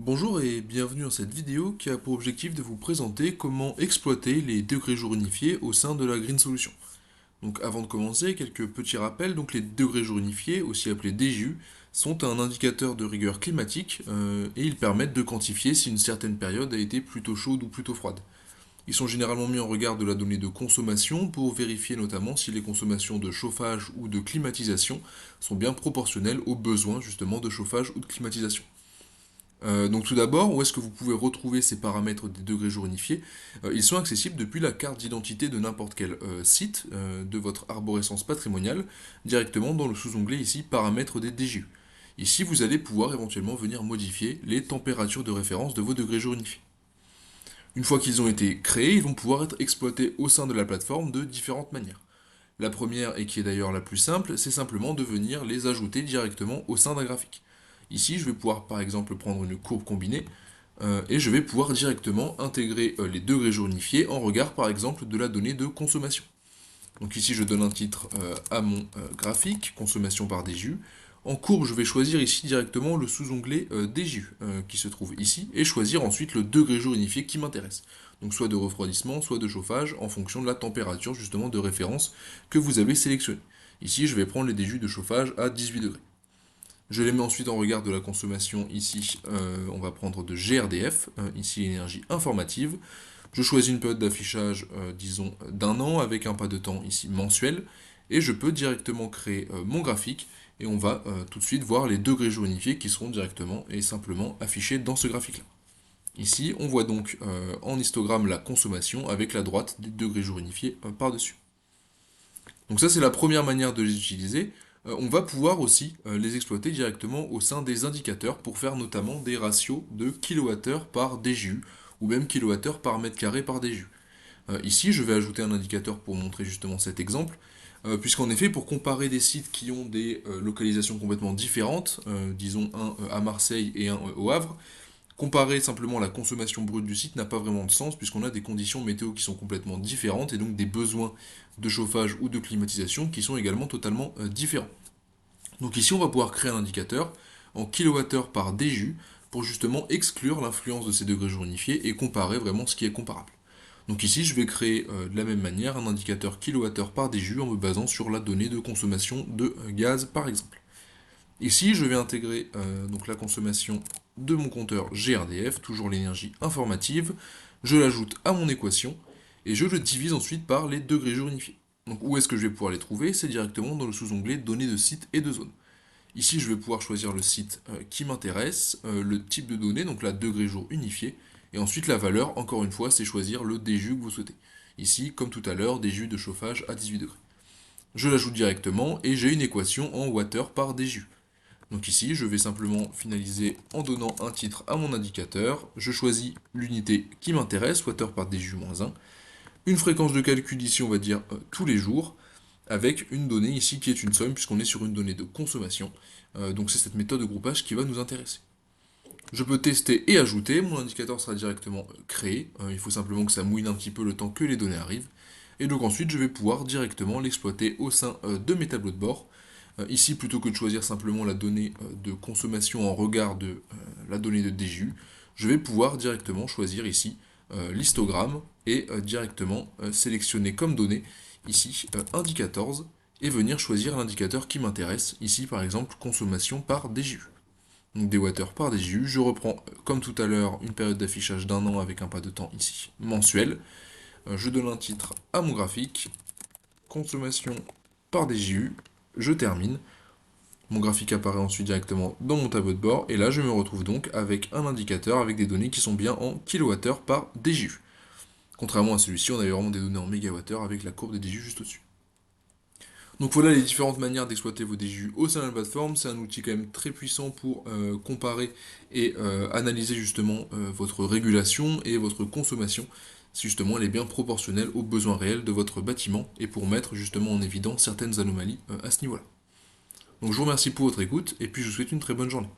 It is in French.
Bonjour et bienvenue dans cette vidéo qui a pour objectif de vous présenter comment exploiter les degrés jours unifiés au sein de la Green Solution. Donc avant de commencer, quelques petits rappels. Donc les degrés jours unifiés, aussi appelés DJU, sont un indicateur de rigueur climatique et ils permettent de quantifier si une certaine période a été plutôt chaude ou plutôt froide. Ils sont généralement mis en regard de la donnée de consommation pour vérifier notamment si les consommations de chauffage ou de climatisation sont bien proportionnelles aux besoins justement de chauffage ou de climatisation. Donc tout d'abord, où est-ce que vous pouvez retrouver ces paramètres des degrés jours unifiés? Ils sont accessibles depuis la carte d'identité de n'importe quel site de votre arborescence patrimoniale, directement dans le sous-onglet ici paramètres des DJU. Ici, vous allez pouvoir éventuellement venir modifier les températures de référence de vos degrés jours unifiés. Une fois qu'ils ont été créés, ils vont pouvoir être exploités au sein de la plateforme de différentes manières. La première, et qui est d'ailleurs la plus simple, c'est simplement de venir les ajouter directement au sein d'un graphique. Ici, je vais pouvoir par exemple prendre une courbe combinée et je vais pouvoir directement intégrer les degrés jours unifiés en regard par exemple de la donnée de consommation. Donc ici, je donne un titre à mon graphique, consommation par DJU. En courbe, je vais choisir ici directement le sous-onglet DJU qui se trouve ici et choisir ensuite le degré jour unifié qui m'intéresse. Donc soit de refroidissement, soit de chauffage en fonction de la température justement de référence que vous avez sélectionnée. Ici, je vais prendre les DJU de chauffage à 18 degrés. Je les mets ensuite en regard de la consommation. Ici, on va prendre de GRDF, ici énergie informative. Je choisis une période d'affichage, disons, d'un an avec un pas de temps ici mensuel. Et je peux directement créer mon graphique. Et on va tout de suite voir les degrés jours unifiés qui seront directement et simplement affichés dans ce graphique-là. Ici, on voit donc en histogramme la consommation avec la droite des degrés jours unifiés par-dessus. Donc ça, c'est la première manière de les utiliser. On va pouvoir aussi les exploiter directement au sein des indicateurs pour faire notamment des ratios de kWh par DJU ou même kWh par mètre carré par DJU. Ici, je vais ajouter un indicateur pour montrer justement cet exemple, puisqu'en effet, pour comparer des sites qui ont des localisations complètement différentes, disons un à Marseille et un au Havre, comparer simplement la consommation brute du site n'a pas vraiment de sens puisqu'on a des conditions météo qui sont complètement différentes et donc des besoins de chauffage ou de climatisation qui sont également totalement différents. Donc ici on va pouvoir créer un indicateur en kWh par DJU pour justement exclure l'influence de ces degrés jours unifiés et comparer vraiment ce qui est comparable. Donc ici je vais créer de la même manière un indicateur kWh par DJU en me basant sur la donnée de consommation de gaz par exemple. Ici, je vais intégrer donc la consommation de mon compteur GRDF, toujours l'énergie informative. Je l'ajoute à mon équation et je le divise ensuite par les degrés jours unifiés. Donc où est-ce que je vais pouvoir les trouver? C'est directement dans le sous-onglet données de site et de zone. Ici, je vais pouvoir choisir le site qui m'intéresse, le type de données, donc la degré jour unifié, et ensuite la valeur, encore une fois, c'est choisir le DJU que vous souhaitez. Ici, comme tout à l'heure, DJU de chauffage à 18 degrés. Je l'ajoute directement et j'ai une équation en watt par DJU. Donc ici, je vais simplement finaliser en donnant un titre à mon indicateur. Je choisis l'unité qui m'intéresse, watt par DJU-1. Une fréquence de calcul ici, on va dire tous les jours, avec une donnée ici qui est une somme, puisqu'on est sur une donnée de consommation. Donc c'est cette méthode de groupage qui va nous intéresser. Je peux tester et ajouter, mon indicateur sera directement créé. Il faut simplement que ça mouine un petit peu le temps que les données arrivent. Et donc ensuite, je vais pouvoir directement l'exploiter au sein de mes tableaux de bord. Ici, plutôt que de choisir simplement la donnée de consommation en regard de la donnée de DJU, je vais pouvoir directement choisir ici l'histogramme et directement sélectionner comme donnée ici indicators et venir choisir l'indicateur qui m'intéresse, ici par exemple consommation par DJU. Donc des watts par DJU, je reprends comme tout à l'heure une période d'affichage d'un an avec un pas de temps ici mensuel. Je donne un titre à mon graphique, consommation par DJU, je termine. Mon graphique apparaît ensuite directement dans mon tableau de bord, et là je me retrouve donc avec un indicateur avec des données qui sont bien en kWh par DJU. Contrairement à celui-ci, on avait vraiment des données en mégawattheure avec la courbe de DJU juste au-dessus. Donc voilà les différentes manières d'exploiter vos DJU au sein de la plateforme. C'est un outil quand même très puissant pour comparer et analyser justement votre régulation et votre consommation, si justement elle est bien proportionnelle aux besoins réels de votre bâtiment et pour mettre justement en évidence certaines anomalies à ce niveau-là. Donc je vous remercie pour votre écoute et puis je vous souhaite une très bonne journée.